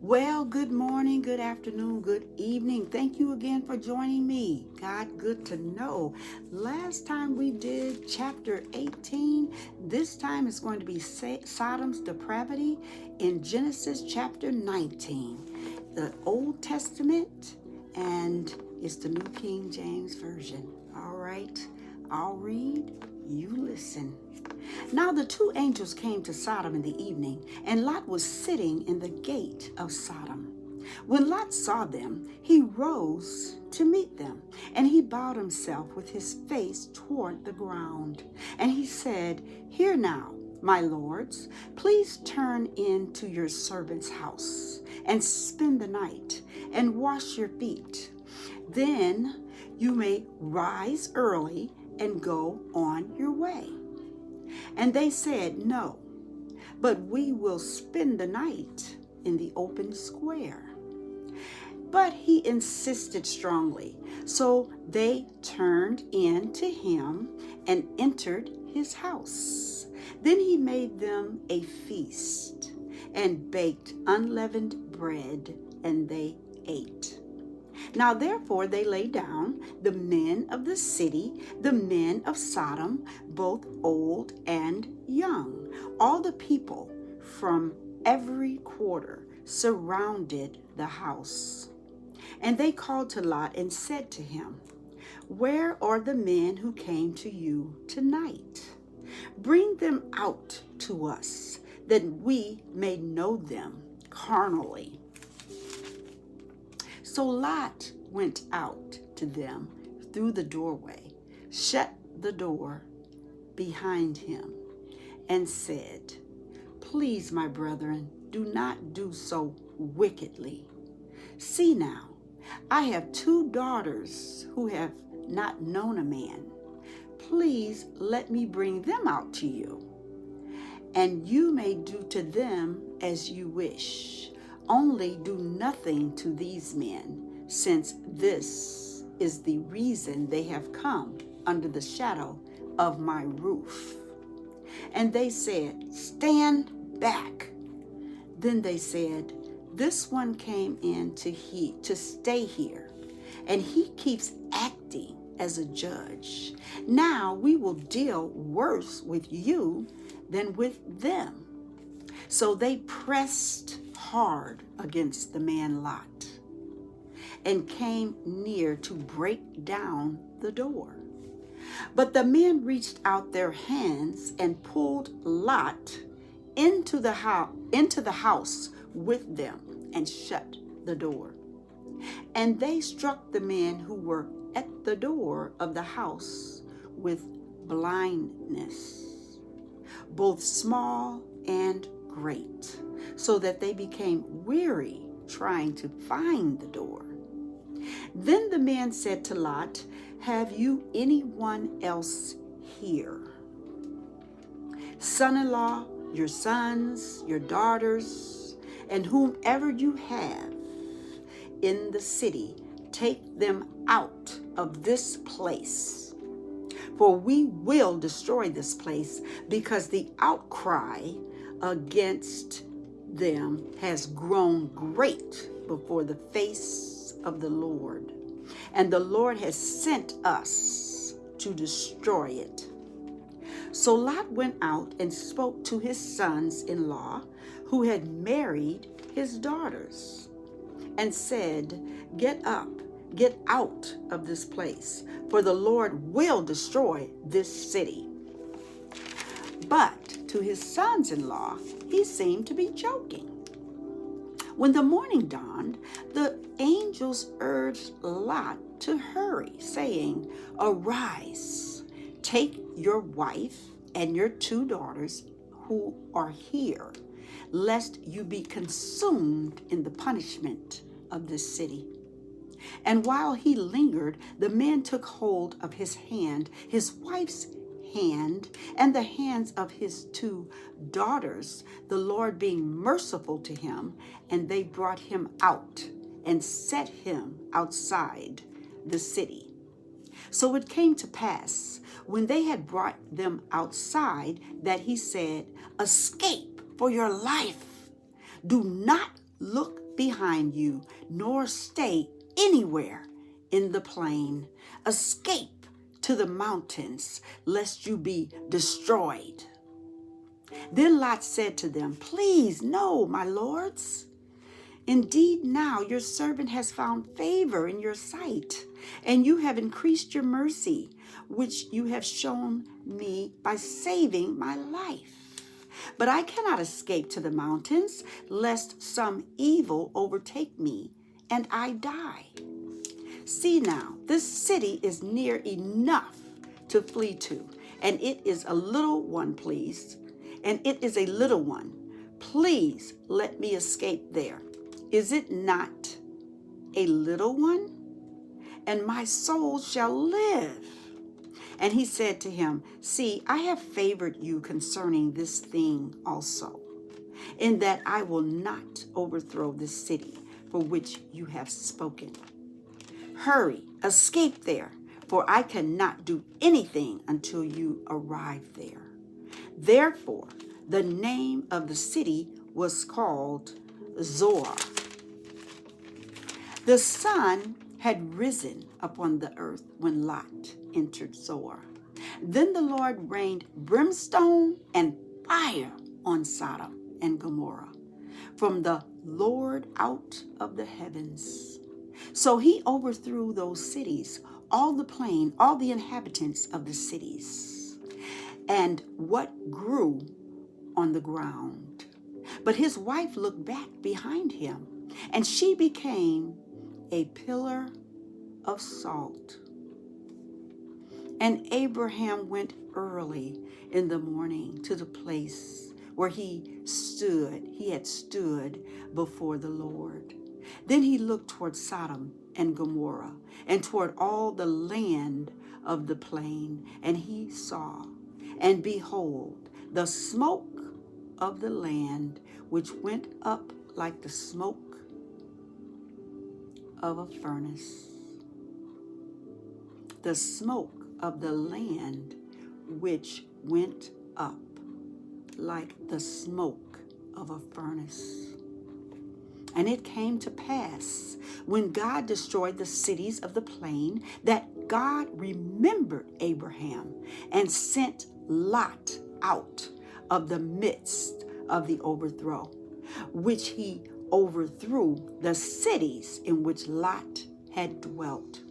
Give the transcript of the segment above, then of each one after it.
Well, good morning, good afternoon, good evening. Thank you again for joining me. God, good to know. Last time we did chapter 18. This time it's going to be Sodom's depravity in Genesis chapter 19. The Old Testament, and it's the New King James Version. All right, I'll read, you listen. Now the two angels came to Sodom in the evening, and Lot was sitting in the gate of Sodom. When Lot saw them, he rose to meet them, and he bowed himself with his face toward the ground. And he said, "Hear now, my lords, please turn into your servant's house, and spend the night, and wash your feet. Then you may rise early and go on your way." And they said, "No, but we will spend the night in the open square." But he insisted strongly. So they turned in to him and entered his house. Then he made them a feast and baked unleavened bread, and they ate. Now therefore they lay down, the men of the city, the men of Sodom, both old and young. All the people from every quarter surrounded the house. And they called to Lot and said to him, "Where are the men who came to you tonight? Bring them out to us, that we may know them carnally." So Lot went out to them through the doorway, shut the door behind him, and said, "Please, my brethren, do not do so wickedly. See now, I have two daughters who have not known a man. Please let me bring them out to you, and you may do to them as you wish. Only do nothing to these men, since this is the reason they have come under the shadow of my roof." And they said, "Stand back." Then they said, "This one came in to stay here, and he keeps acting as a judge. Now we will deal worse with you than with them." So they pressed hard against the man Lot and came near to break down the door. But the men reached out their hands and pulled Lot into the house with them and shut the door. And they struck the men who were at the door of the house with blindness, both small and great, so that they became weary trying to find the door. Then the man said to Lot, "Have you anyone else here? Son-in-law, your sons, your daughters, and whomever you have in the city, take them out of this place. For we will destroy this place, because the outcry against them has grown great before the face of the Lord, and the Lord has sent us to destroy it." So Lot went out and spoke to his sons-in-law who had married his daughters, and said, "Get up, get out of this place, for the Lord will destroy this city." But to his sons-in-law, he seemed to be joking. When the morning dawned, the angels urged Lot to hurry, saying, "Arise, take your wife and your two daughters who are here, lest you be consumed in the punishment of this city." And while he lingered, the men took hold of his hand, his wife's hand, and the hands of his two daughters, the Lord being merciful to him, and they brought him out and set him outside the city. So it came to pass, when they had brought them outside, that he said, "Escape for your life. Do not look behind you, nor stay anywhere in the plain. Escape to the mountains, lest you be destroyed." Then Lot said to them, "Please, no, my lords. Indeed, now your servant has found favor in your sight, and you have increased your mercy, which you have shown me by saving my life. But I cannot escape to the mountains, lest some evil overtake me and I die. See now, this city is near enough to flee to, and it is a little one, please. And it is a little one. Please let me escape there. Is it not a little one? And my soul shall live." And he said to him, "See, I have favored you concerning this thing also, in that I will not overthrow this city for which you have spoken. Hurry, escape there, for I cannot do anything until you arrive there." Therefore, the name of the city was called Zoar. The sun had risen upon the earth when Lot entered Zoar. Then the Lord rained brimstone and fire on Sodom and Gomorrah from the Lord out of the heavens. So he overthrew those cities, all the plain, all the inhabitants of the cities, and what grew on the ground. But his wife looked back behind him, and she became a pillar of salt. And Abraham went early in the morning to the place where he had stood before the Lord. Then he looked toward Sodom and Gomorrah and toward all the land of the plain, and he saw, and behold, the smoke of the land, which went up like the smoke of a furnace. The smoke of the land which went up like the smoke of a furnace. And it came to pass, when God destroyed the cities of the plain, that God remembered Abraham and sent Lot out of the midst of the overthrow, which he overthrew the cities in which Lot had dwelt.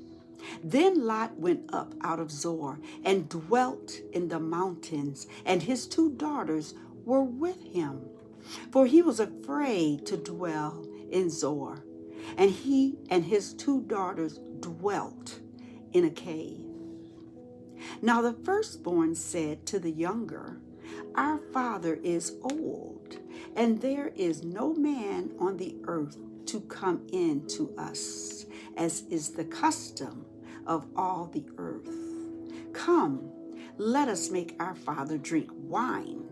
Then Lot went up out of Zoar and dwelt in the mountains, and his 2 daughters were with him, for he was afraid to dwell in Zoar. And he and his 2 daughters dwelt in a cave. Now the firstborn said to the younger, "Our father is old, and there is no man on the earth to come in to us, as is the custom of all the earth. Come, let us make our father drink wine,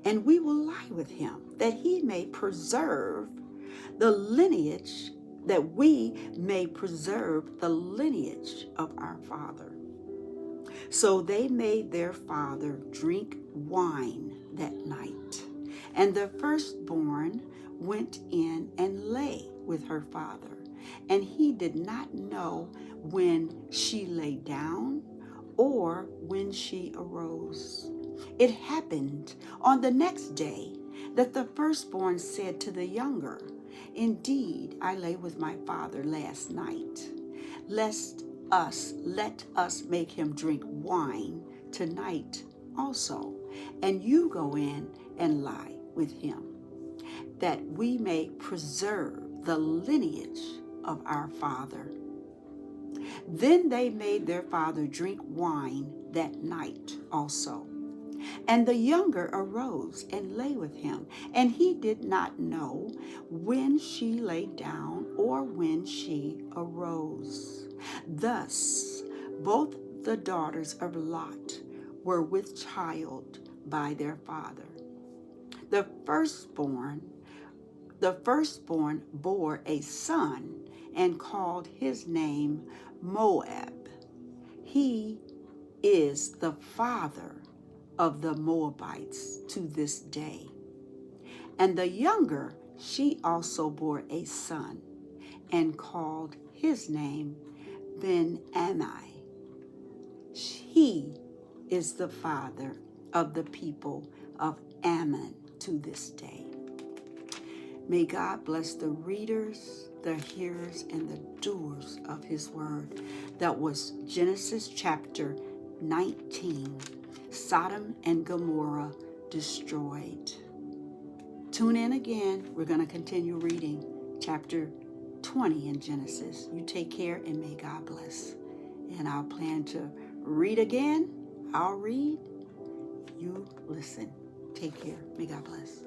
and we will lie with him, that he may preserve the lineage, that we may preserve the lineage of our father." So they made their father drink wine that night. And the firstborn went in and lay with her father. And he did not know when she lay down or when she arose. It happened on the next day that the firstborn said to the younger, "Indeed, I lay with my father last night. Let us make him drink wine tonight also, and you go in and lie with him, that we may preserve the lineage of our father." Then they made their father drink wine that night also. And the younger arose and lay with him, and he did not know when she lay down or when she arose. Thus, both the daughters of Lot were with child by their father. The firstborn bore a son and called his name Moab. He is the father of the Moabites to this day. And the younger she also bore a son and called his name Ben-Ammi. He is the father of the people of Ammon to this day. May God bless the readers, the hearers, and the doers of his word. That was Genesis chapter 19, Sodom and Gomorrah destroyed. Tune in again. We're going to continue reading chapter 20 in Genesis. You take care and may God bless. And I'll plan to read again. I'll read. You listen. Take care. May God bless.